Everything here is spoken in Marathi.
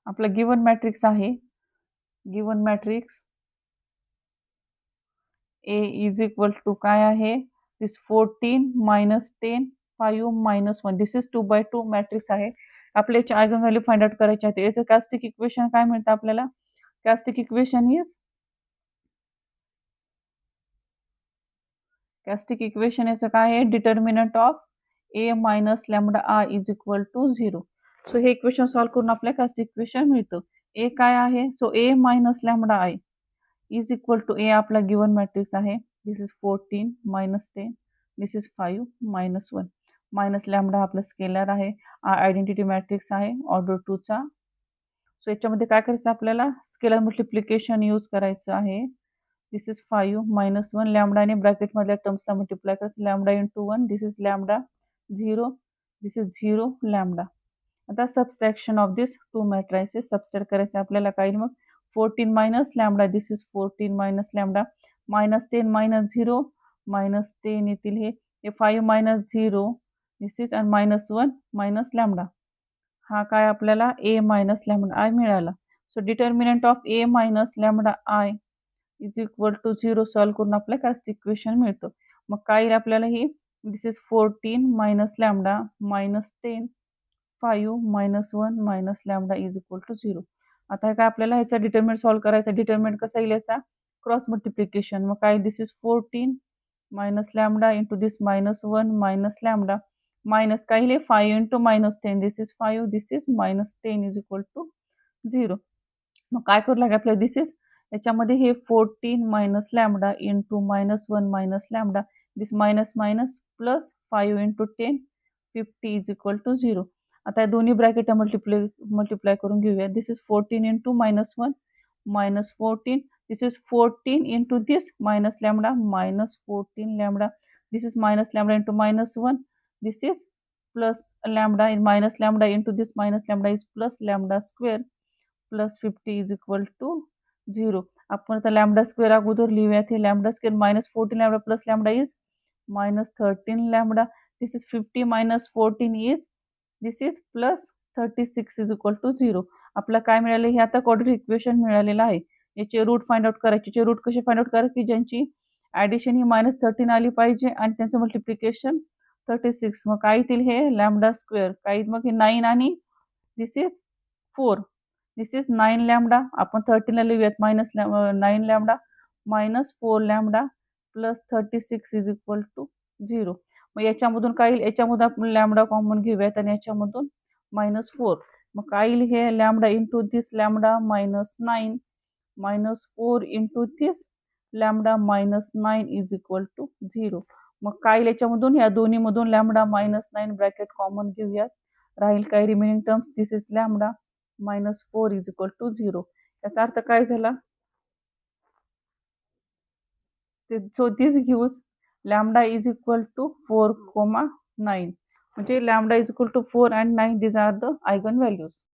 आपला गिवन मॅट्रिक्स आहे, given matrix A is equal to काय आहे, this 14 minus 10 5 minus 1 this is 2/2 matrix आहे. आपल्या याची आयगन व्हॅल्यू फाइंड आउट करायची आहे. याचं कॅस्टिक इक्वेशन काय मिळतं आपल्याला, कॅस्टिक इक्वेशन याचं काय आहे, determinant of A minus lambda I is equal to 0. So हे इक्वेशन सॉल्व्ह करून आपल्याला कॅस्टिक इक्वेशन मिळतं. A काय आहे, so A minus lambda I is equal to A आपला गिवन मॅट्रिक्स आहे. This is 14 minus 10 this is 5 minus 1 minus lambda आपला स्केलर आहे, आयडेंटिटी मॅट्रिक्स आहे ऑर्डर 2 चा. सो याच्यामध्ये काय करायचं आपल्याला, स्केलर मल्टिप्लिकेशन यूज करायचं आहे. दिस इज 5 minus 1 लॅम्बडाने ब्रॅकेटमधल्या टर्म्सला मल्टिप्लाय करायचं, lambda into 1 this is lambda 0 this is 0 lambda. आता subtraction of this two matrices subtract करायचे आपल्याला. काही मग 14 minus lambda this is 14 minus lambda minus 10 minus 0 minus 10 येतील हे 5 minus 0 दिस इज आणि -1 minus lambda. हा काय आपल्याला A minus lambda I मिळाला. So determinant of A minus lambda I is equal to 0 solve करून आपल्याला कॅस्टिक इक्वेशन मिळतं. मग काय येईल आपल्याला ही, this is 14 minus lambda minus 10 5 minus 1 minus lambda is equal to 0. आता काय आपल्याला ह्याचा डिटर्मिनंट सॉल्व्ह करायचा. डिटर्मिनंट कसा येईल याचा, क्रॉस मल्टिप्लिकेशन. मग काय, this is 14 minus lambda into this -1 minus lambda minus काय येईल 5 into -10 this is 5 this is -10 is equal to 0. मग काय करू लागेल आपल्याला, दिस इज याच्यामध्ये हे 14 minus lambda into -1 minus lambda this minus minus plus 5 into 10 50 is equal to 0. आता या दोन्ही ब्रॅकेट मल्टिप्लाय करून घेऊया. This is 14 into -1 minus 14 this is 14 into this minus lambda minus 14 lambda this is minus lambda into -1 this is plus lambda in minus lambda into this minus lambda is plus lambda square plus 50 is equal to 0. आपण आता lambda square अगोदर लिहूयात. हे lambda square minus 14 lambda plus lambda is minus 13 lambda. This is 50 minus 14 is this is plus 36 is equal to 0. आपला काय मिळाले, हे आता क्वाड्रेटिक इक्वेशन मिळालेलं आहे. याचे रूट फाइंड आउट करायचे. याचे रूट कसे फाइंड आउट करायचे, की ज्यांची ऍडिशन ही -13 आली पाहिजे आणि त्यांचं मल्टिप्लिकेशन 36. मग काय येतील हे लॅम्बडा स्क्वेअर, काय मग हे 9 आणि this is 4 this is 9 lambda. आपण 13 ला लिहूयात -9 lambda -4 lambda plus 36 is equal to 0. मग याच्यामधून काय येईल, याच्यामधून आपण लॅम्बडा कॉमन घेऊयात आणि याच्यामधून -4. मग काय येईल हे lambda into this lambda -9 -4 into this lambda -9 is equal to 0. मग काय याच्यामधून, या दोन्ही मधून लॅम्बडा -9 ब्रॅकेट कॉमन घेऊयात. राहील काय remaining terms, this is lambda -4 is equal to 0. याचा अर्थ काय झाला, so this gives lambda is equal to 4, 9 म्हणजे lambda is equal to 4 and 9 these are the eigen values.